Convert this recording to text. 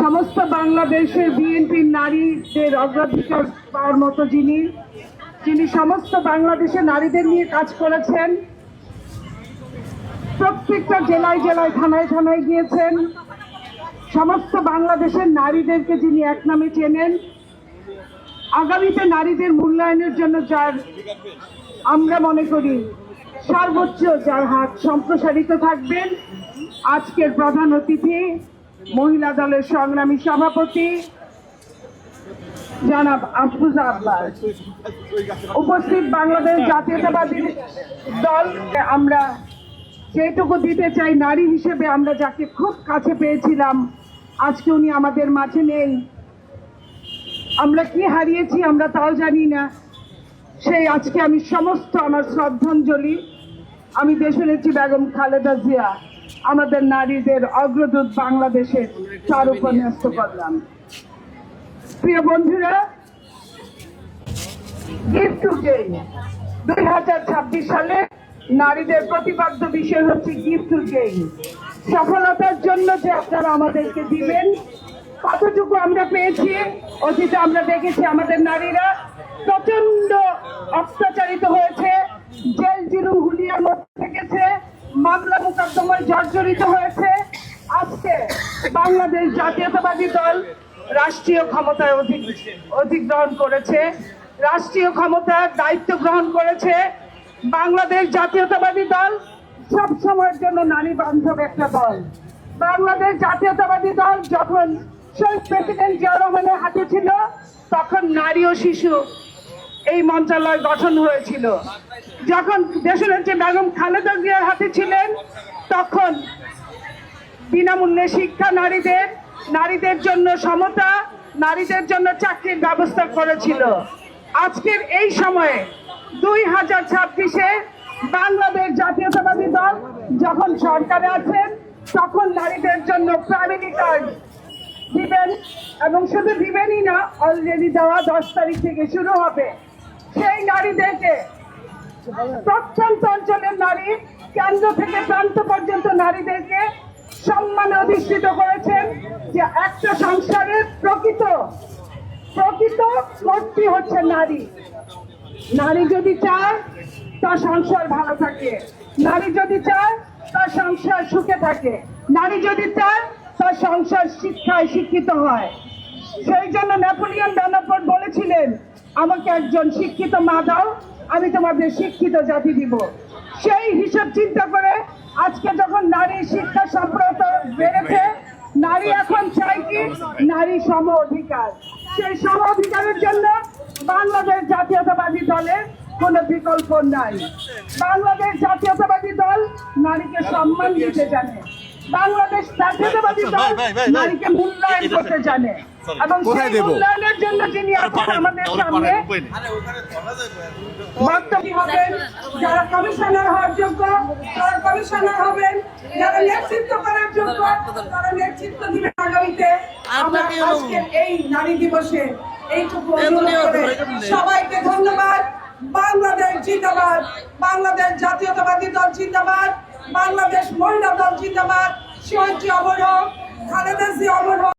সমস্ত বাংলাদেশের বিএনপির নারীদের অগ্রাধিকার পাওয়ার মতো যিনি সমস্ত বাংলাদেশের নারীদের নিয়ে কাজ করেছেন, প্রত্যেকটা জেলায় জেলায় থানায় থানায় গিয়েছেন, সমস্ত বাংলাদেশের নারীদেরকে যিনি এক নামে চেনেন, আগামীতে নারীদের মূল্যায়নের জন্য যার আমরা মনে করি সর্বোচ্চ যার হাত সম্প্রসারিত থাকবেন, আজকের প্রধান অতিথি মহিলা দলের সংগ্রামী সভাপতি জনাব আফরোজা আব্বাস, উপস্থিত বাংলাদেশ জাতীয়তাবাদী দল। আমরা যেটুকু দিতে চাই নারী হিসেবে, আমরা যাকে খুব কাছে পেয়েছিলাম আজকে উনি আমাদের মাঝে নেই। আমরা কি হারিয়েছি আমরা তাও জানি না। সেই আজকে আমি সমস্ত আমার শ্রদ্ধাঞ্জলি আমি দেশনেত্রী বেগম খালেদা জিয়া, আমাদের নারীদের অগ্রদূত বাংলাদেশের তার উপর ন্যস্ত করলাম। প্রিয় বন্ধুরা, গিফট টু গেইন 2026 সালে নারীদের প্রতিপাদ্য বিষয় হচ্ছে গিফট টু গেইন। সফলতার জন্য যে আপনারা আমাদেরকে দিবেন, কতটুকু আমরা পেয়েছি। অতীতে আমরা দেখেছি আমাদের নারীরা প্রচন্ড অত্যাচারিত হয়েছে, জেল জুলুম হুলিয়ার মধ্যে থেকেছে, মামলা মোকদ্দমায় জর্জরিত হয়েছে। আজকে বাংলাদেশ জাতীয়তাবাদী দল রাষ্ট্রীয় ক্ষমতায় অধিগ্রহণ করেছে, রাষ্ট্রীয় ক্ষমতার দায়িত্ব গ্রহণ করেছে। বাংলাদেশ জাতীয়তাবাদী দল সব সময়ের জন্য নারী বান্ধব একটা দল। বাংলাদেশ জাতীয়তাবাদী দল যখন শহীদ প্রেসিডেন্ট জিয়াউর রহমানের হাতে ছিল, তখন নারী ও শিশু এই মন্ত্রণালয় গঠন হয়েছিল। যখন দেশনেত্রী বেগম খালেদা জিয়ার হাতে ছিলেন, তখন বিনামূল্যে শিক্ষা নারীদের জন্য সমতা, নারীদের জন্য চাকরির ব্যবস্থা করেছিল। আজকের এই সময়ে 2026-এ বাংলাদেশ জাতীয়তাবাদী দল যখন সরকারে আছেন, তখন নারীদের জন্য ফ্যামিলি কার্ড দিবেন, এবং শুধু দিবেনই না, অলরেডি দেওয়া 10 তারিখ থেকে শুরু হবে। সেই নারীদেরকে প্রত্যন্ত অঞ্চলের নারী, কেন্দ্র থেকে প্রান্ত পর্যন্ত নারীদেরকে সম্মানে অধিষ্ঠিত করেছেন যে একটা সংসারের প্রকৃত কর্ত্রী হচ্ছে নারী। নারী যদি চায় তার সংসার ভালো থাকে, নারী যদি চায় তার সংসার সুখে থাকে, নারী যদি চায় তার সংসার শিক্ষায় শিক্ষিত হয়। সেই জন্য নেপোলিয়ন বোনাপার্ট বলেছিলেন, আমাকে একজন শিক্ষিত মা দাও, আমি তোমাদের শিক্ষিত জাতি দিব। সেই হিসাব চিন্তা করে আজকে যখন নারী শিক্ষা সম্প্রসার বেড়েছে, নারী এখন চায় কি নারী সম অধিকার। সেই সম অধিকারের জন্য বাংলাদেশ জাতীয়তাবাদী দলের কোনো বিকল্প নাই। বাংলাদেশ জাতীয়তাবাদী দল নারীকে সম্মান দিতে জানে, বাংলাদেশ জাতীয়তাবাদী দল নারীকে মূল্যায়ন করতে জানে, এবং সেই মূল্যায়নের জন্য যিনি এখন আমাদের সামনে বক্তব্য হবেন, যারা কমিশনার হওয়ার যোগ্য তারা কমিশনার হবেন, যারা নেতৃত্ব করার যোগ্য তারা নেতৃত্ব দিবেন আগামীতে। আমরা আজকের এই নারী দিবসে এইটুকু অনুরোধ করে সবাইকে ধন্যবাদ। বাংলাদেশ জিন্দাবাদ, বাংলাদেশ জাতীয়তাবাদী দল জিন্দাবাদ, বাংলাদেশ মহিলা দল জিন্দাবাদ। শহীদ জি অমর হোক, খালেদা জি অমর হোক।